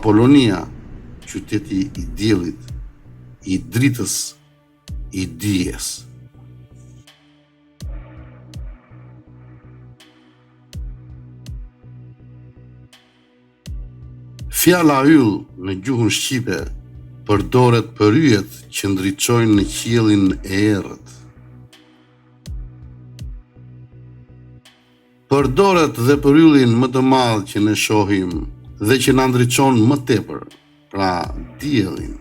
Apolonia, qyteti i diellit, i dritës, i dijes. Fjala yll në gjuhën shqipe përdoret për yjet që ndriçojnë në qiellin e errët. Përdoret dhe për yllin më të madh që ne shohim dhe që na ndriçon më tepër, pra diellin.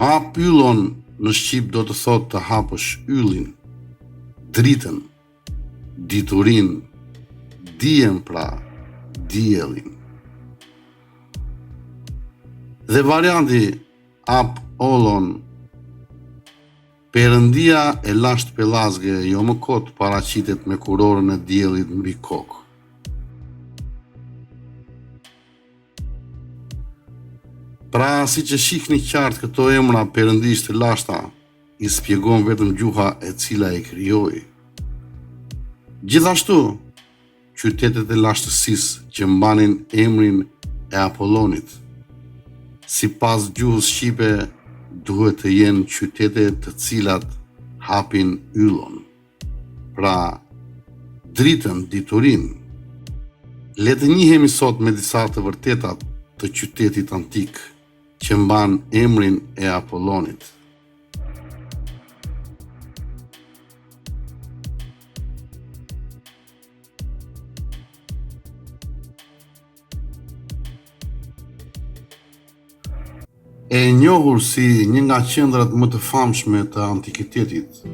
Hap yllon në shqip do të thotë të hapësh yllin, dritën, diturin, dijen pra diellin. Dhe varianti ap ollon, Perëndia e lasht pellazge jo më kot paraqitet me kurorën e diellit mbi kokë. Pra, siç e shihni qartë këto emra perëndisht të lashta, i spjegon vetëm gjuha e cila e krijoi. Gjithashtu, qytetet e lashtësisë që mbanin emrin e Apollonit, sipas gjuhës shqipe, duhet të jenë qytete të cilat hapin yllon, pra dritën, diturin. Le të njihemi sot me disa të vërtetat të qytetit antik që mban emrin e Apollonit. E njohur si një nga qendrat më të famshme të antikitetit,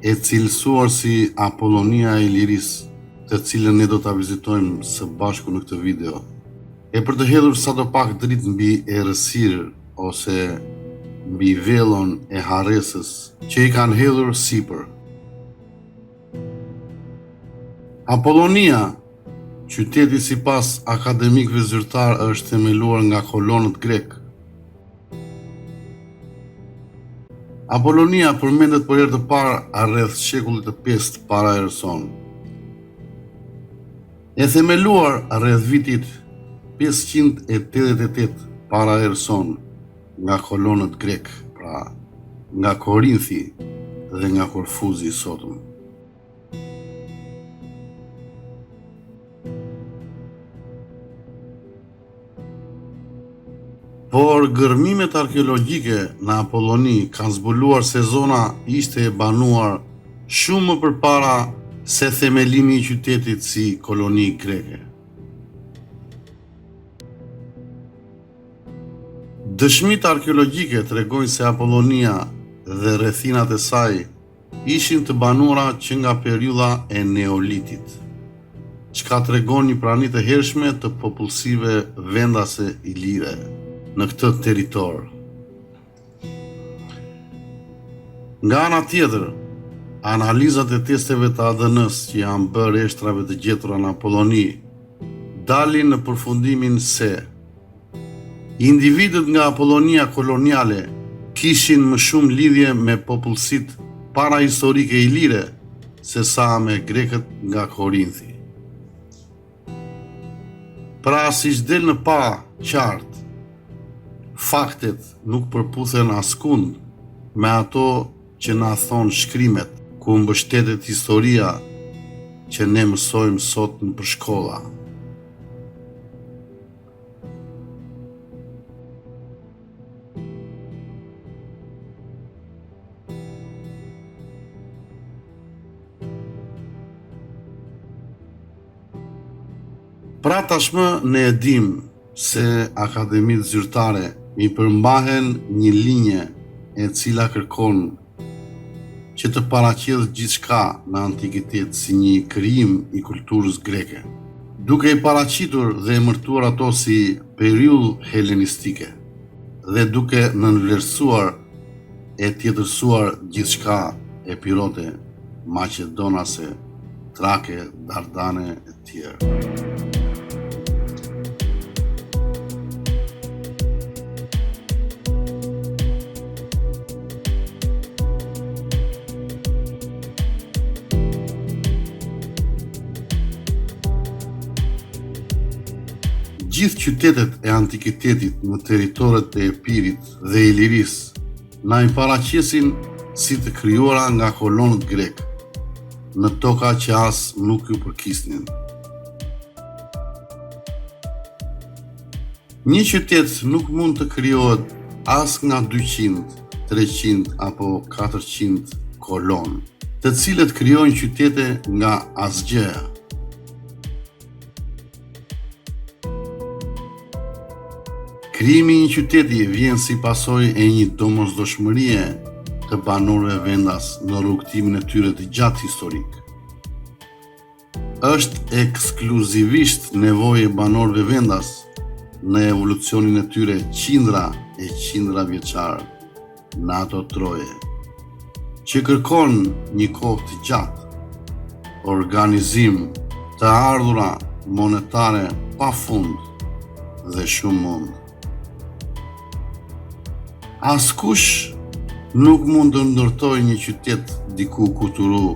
e cilësuar si Apollonia e Lirisë, të cilën ne do ta vizitojmë së bashku në këtë video, e për të hedhur sadopak dritë mbi errësirë ose mbi vellon e harresës që i kanë hedhur sipër. Apollonia, qyteti sipas akademikëve zyrtar, është themeluar nga kolonët grek. Apollonia përmendet për herë të parë rreth shekullit të 5 para erës sonë. E themeluar rreth vitit 588 para erës sonë nga kolonët grek, pra nga Korinthi dhe nga Korfuzi i sotëm. Por gërmimet arkeologjike në Apolloni kanë zbuluar se zona ishte e banuar shumë më përpara se themelimi i qytetit si koloni greke. Dëshmitë arkeologjike tregojnë se Apollonia dhe rrethinat e saj ishin të banuara që nga periudha e Neolitit, çka tregon një prani të hershme të popullsive vendase ilire në këtë territor. Nga ana tjetër, analizat e testeve të ADN-s që janë bërë rreshtrave të gjetura në Apolloni dalin në përfundimin se individët nga Apollonia koloniale kishin më shumë lidhje me popullsitë parahistorike ilire se sa me grekët nga Korinthi. Pra, siç del në pa qartë, faktet nuk përputhen askund me ato që na thon shkrimet, ku mbështetet historia që ne mësojmë sot në shkolla. Pra tashmë ne e dim se akademitë zyrtare i përmbahen një linje e cila kërkon që të paraqet gjithçka në antikitet si një krijim i kulturës greke, duke i paraqitur dhe emërtuar ato si periudhë helenistike dhe duke nënvlerësuar e tjetërsuar gjithçka epirote, maqedonase, trake, dardane e tjerë. gjithë qytetet e antikitetit në territoret e Epirit dhe Iliris na i paraqesin si të krijuara nga kolonët grek, në toka që as nuk ju përkisnin. Një qytet nuk mund të krijohet as nga 200, 300 apo 400 kolonë, të cilët krijojnë qytete nga asgjëja. Krijimi i një qyteti vjen si pasojë e një domosdoshmërie të banorëve vendas në rrugtimin e tyre të gjatë historik. Është ekskluzivisht nevojë e banorëve vendas në evolucionin e tyre qindra e qindra vjeçar në ato troje, që kërkon një kohë të gjatë, organizim, të ardhura monetare pa fund dhe shumë mund. Askush nuk mund të ndërtoj një qytet diku kuturu,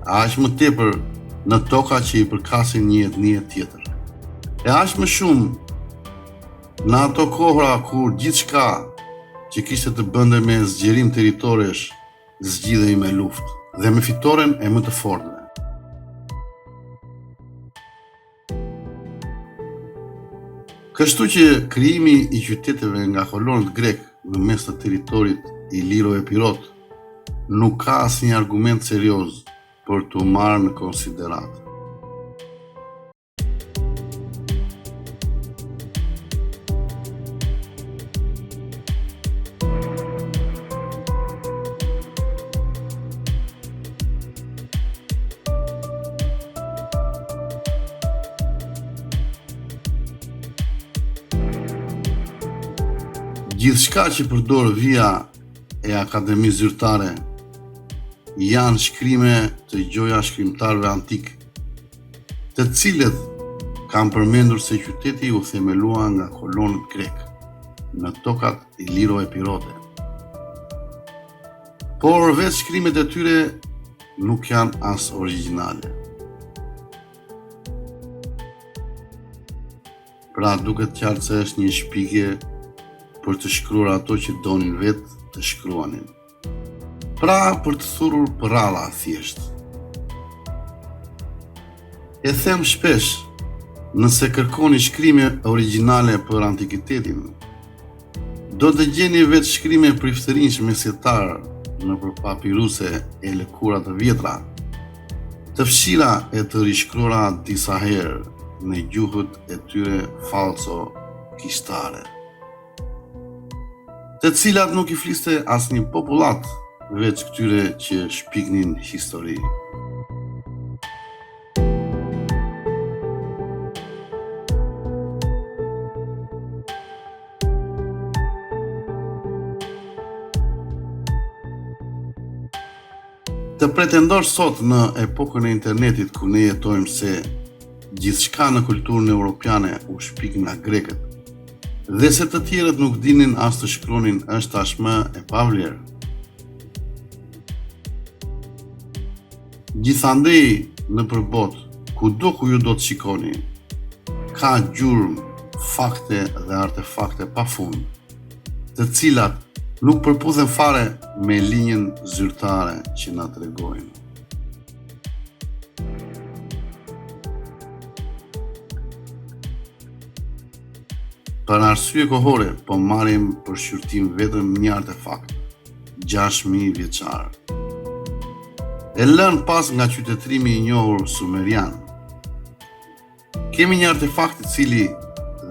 aq më tepër në toka që i përkasin një etnie tjetër. E aq më shumë në ato kohra kur gjithçka që kishte të bënte me zgjerim territoresh zgjidhej me luftë dhe me fitoren e më të fortëve. Kështu që krijimi i qyteteve nga kolonët grek në mes të territorit Iliro-Epirot nuk ka asnjë argument serioz për t'u marrë në konsideratë. Gjithçka që përdor vija e Akademisë Zyrtare janë shkrime të gjoja shkrimtarëve antik, të cilët kanë përmendur se qyteti u themelua nga kolonët grek në tokat iliro-epirote. Por vetë shkrimet e tyre nuk janë as origjinale. Pra duket qartë se është një shpikje për të shkruar ato që donin vetë të shkruanin. Pra për të thurur përralla thjesht. E them shpesh, nëse kërkoni shkrime origjinale për antikitetin, do të gjeni vetë shkrime priftërinj mesjetar nëpër papiruse e lëkura të vjetra, të fshira e të rishkruara disa herë në gjuhët e tyre falso kishtare, të cilat nuk i fliste asnjë popullat veç këtyre që shpiknin histori. Të pretendosh sot në epokën e internetit ku ne jetojmë se gjithçka në kulturën europiane u shpik nga grekët, dhe se të tjerët nuk dinin as të shkruanin është tashmë e pavlerë. Gjithandej në përbot, kudo ku ju do të shikoni, ka gjurmë, fakte dhe artefakte pafund, të cilat nuk përputhen fare me linjën zyrtare që na tregojnë. Për arsye kohore, po marrim për shqyrtim vetëm një artefakt, 6000 vjeçar. E lënë pas nga qytetërimi i njohur sumerian. Kemi një artefakt i cili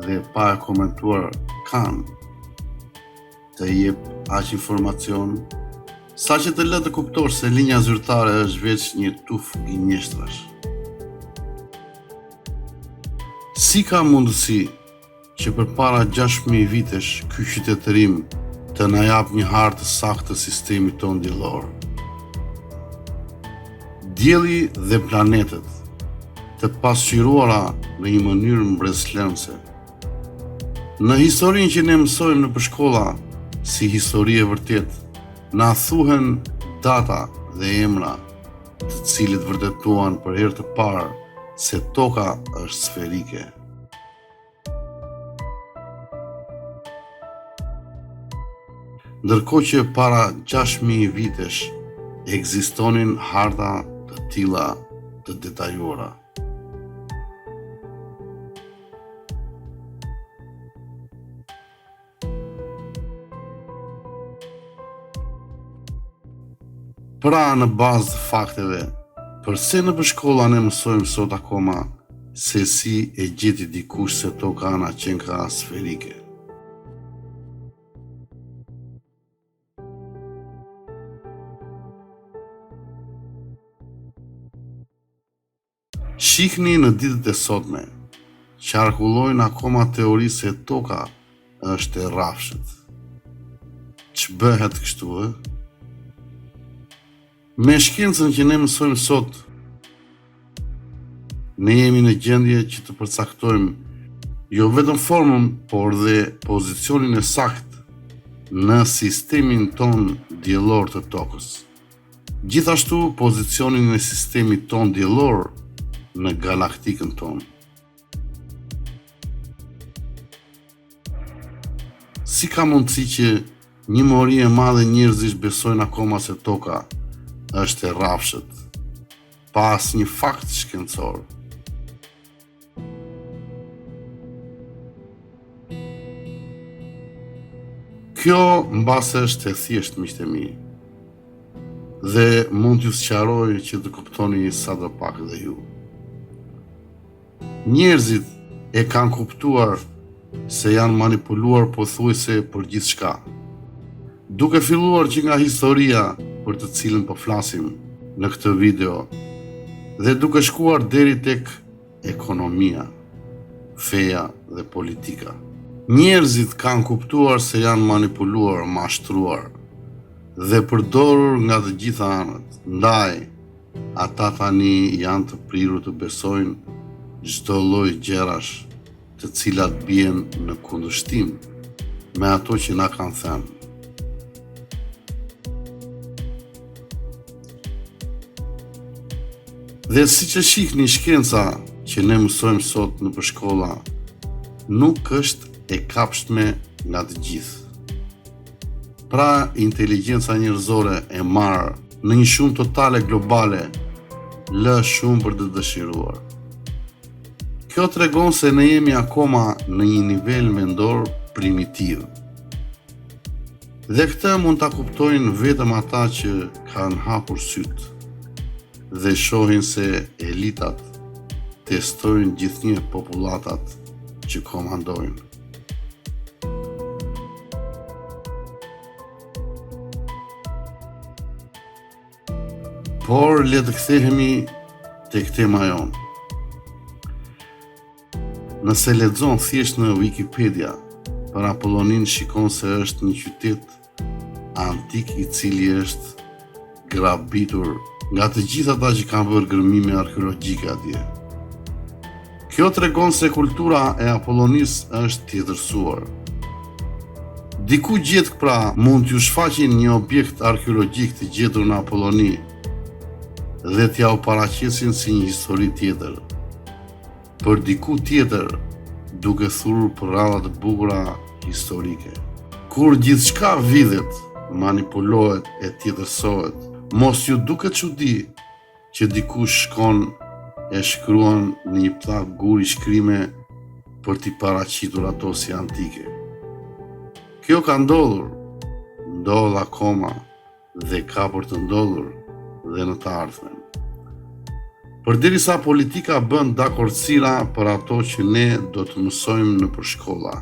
dhe pa e komentuar kanë të jep aq informacion, sa që të lë të kuptosh se linja zyrtare është veç një tuf gënjeshtrash. Si ka mundësi që përpara 6000 vitesh ky qytetërim të na jap një hartë saktë të sistemit tonë diellor? Dielli dhe planetet të pasqyruara në një mënyrë mbretëslënëse. Në historinë që ne mësojmë në shkolla si histori e vërtet, na thuhen data dhe emra të cilët vërtetuan për herë të parë se toka është sferike. ndërkohë që para 6.000 vitesh ekzistonin harta të tilla të detajuara. Pra, në bazë të fakteve, përse në shkolla ne mësojmë sot akoma se si e gjeti dikush se toka na qenë ka sferike? Shihni në ditët e sotme, qarkullojnë akoma teori se toka është e rrafshët. Ç'bëhet kështu, ë? Me shkencën që ne mësojmë sot, ne jemi në gjendje që të përcaktojmë jo vetëm formën, por dhe pozicionin e saktë në sistemin ton diellor të tokës. Gjithashtu pozicionin e sistemit ton diellor në galaktikën tonë. Si ka mundësi që një mori e madhe njerëzish besojnë akoma se toka është e rrafshët, pas një fakt shkencor? Kjo mbase është e thjeshtë, miqtë e mi, dhe mund t'ju sqaroj që të kuptoni sa do pak dhe ju. Njerëzit e kanë kuptuar se janë manipuluar pothuajse për gjithçka, duke filluar që nga historia për të cilën po flasim në këtë video, dhe duke shkuar deri tek ekonomia, feja dhe politika. Njerëzit kanë kuptuar se janë manipuluar, mashtruar dhe përdorur nga të gjitha anët. Ndaj, ata tani janë të prirur të besojnë çdo lloj gjërash të cilat bien në kundërshtim me ato që na kanë thënë. Dhe si që shihni, shkenca që ne mësojmë sot në shkolla nuk është e kapshtme nga të gjithë. Pra, inteligjenca njerëzore e marrë në një shumë totale globale lë shumë për të dëshiruar. Kjo tregon se ne jemi akoma në një nivel mendor primitiv. Dhe këtë mund ta kuptojnë vetëm ata që kanë hapur sytë dhe shohin se elitat testojnë gjithnjë populatat që komandojnë. Por le të kthehemi tek tema jonë. Nëse lexon thjesht në Wikipedia, për Apollonin shikon se është një qytet antik i cili është grabitur nga të gjithë ata që kanë bërë gërmime arkeologjike atje. Kjo tregon se kultura e Apollonis është tjetërsuar. Diku gjetk pra mund t'ju shfaqin një objekt arkeologjik të gjetur në Apolloni dhe t'ja u paraqesin si një histori tjetër, për diku tjetër duke thurur për radha të bukura historike. Kur gjithçka vidhet, manipulohet e tjetërsohet, mos ju duket çudi që dikush shkon e shkruan në një pllak guri shkrime për t'i paraqitur ato si antike. Kjo ka ndodhur, ndodh akoma dhe ka për të ndodhur dhe në të ardhmen. Përderisa politika bën dakordësira për ato që ne do të mësojmë në shkolla.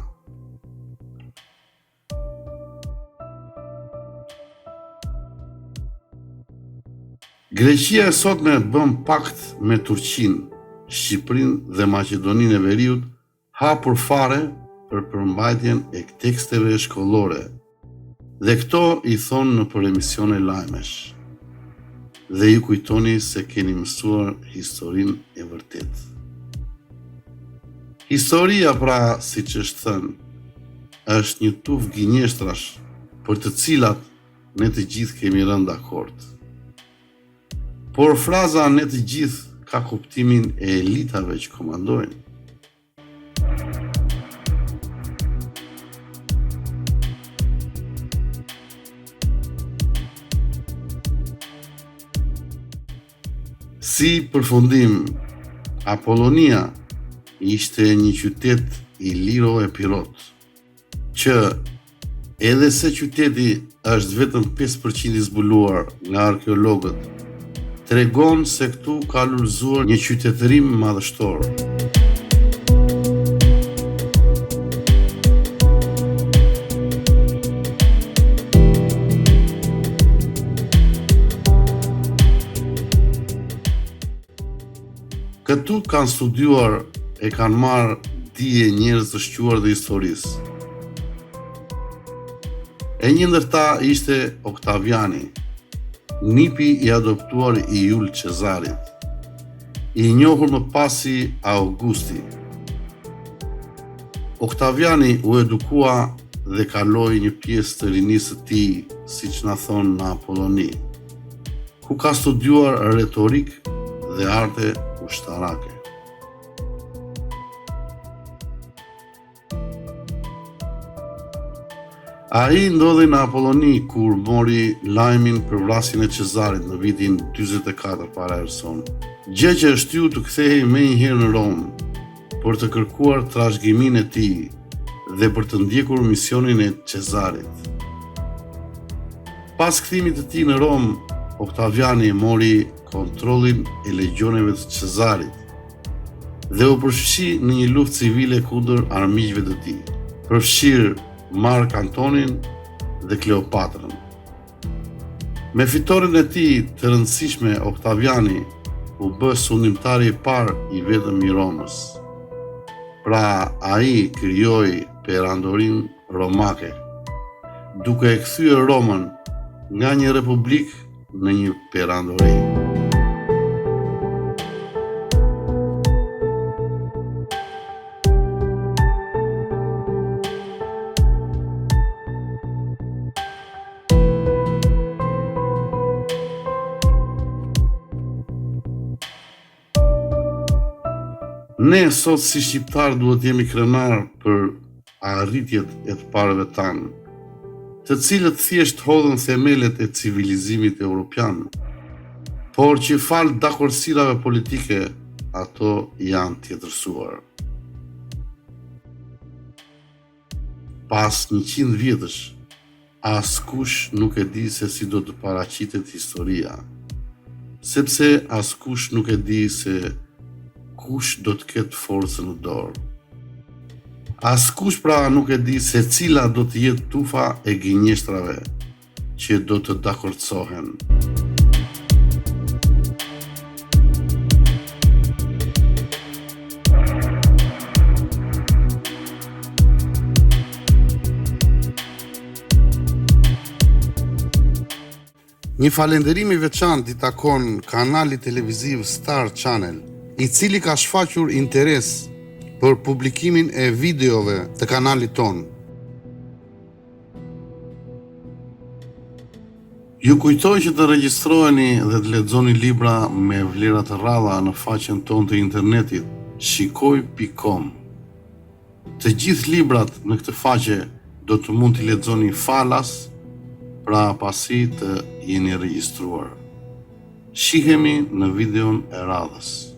Greqia e sotme bën pakt me Turqinë, Shqipërinë dhe Maqedoninë e Veriut, hapur fare për përmbajtjen e teksteve shkollore. Dhe këto i thonë në për emisione lajmesh. Dhe ju kujtoni se keni mësuar historinë e vërtetë. Historia, pra, siç është thënë, është një tufë gënjeshtrash për të cilat ne të gjithë kemi rënë dakord. Por fraza ne të gjithë ka kuptimin e elitave që komandojnë. Si përfundim, Apollonia ishte një qytet i liro e pirot, që edhe se qyteti është vetëm 5% i zbuluar nga arkeologët, tregon se këtu ka lullzuar një qytetërim madhështor. Këtu kanë studiuar e kanë marrë dije njerëz të shquar dhe historisë. E një ndër ta ishte Oktaviani, nipi i adoptuar i Jul Cezarit, i njohur më pasi Augusti. Oktaviani u edukua dhe kaloi një pjesë të rinisë të tij, siç na thon në Apolloni, ku ka studiuar retorik dhe arte ushtarake. Ai ndodhi në Apolloni kur mori lajmin për vrasjen e Cezarit në vitin 44 para erëson, gjë që e shtyu të kthehej menjëherë në Rom për të kërkuar trashëgiminë e tij dhe për të ndjekur misionin e Cezarit. Pas kthimit të tij në Rom, Oktaviani mori kontrollin e legjioneve të Cezarit dhe u përfshi në një luftë civile kundër armiqve të tij, përfshirë Mark Antonin dhe Kleopatrën. Me fitoren e tij të rëndësishme, Oktaviani u bë sundimtari i parë i vetëm i Romës. Pra ai krijoi perandorinë romake, duke e kthyer Romën nga një republikë në një perandori. Ne sot si shqiptar duhet jemi krenar për arritjet e të parëve tanë, të cilët thjesht hodhën themelet e civilizimit evropian, por që falë dakordësirave politike, ato janë tjetërsuar. Pas 100 vjetësh, askush nuk e di se si do të paraqitet historia, sepse askush nuk e di se kush do të ketë forcën në dorë. Askush pra nuk e di se cila do të jetë tufa e gënjeshtrave që do të dakordsohen. Një falënderim i veçantë i takon kanalit televiziv Star Channel, i cili ka shfaqur interes për publikimin e videove të kanalit ton. Ju kujtoj që të regjistroheni dhe të lexoni libra me vlera të rralla në faqen tonë të internetit shikoj.com. Të gjithë librat në këtë faqe do të mund t'i lexoni falas, pra pasi të jeni regjistruar. Shihemi në videon e radhës.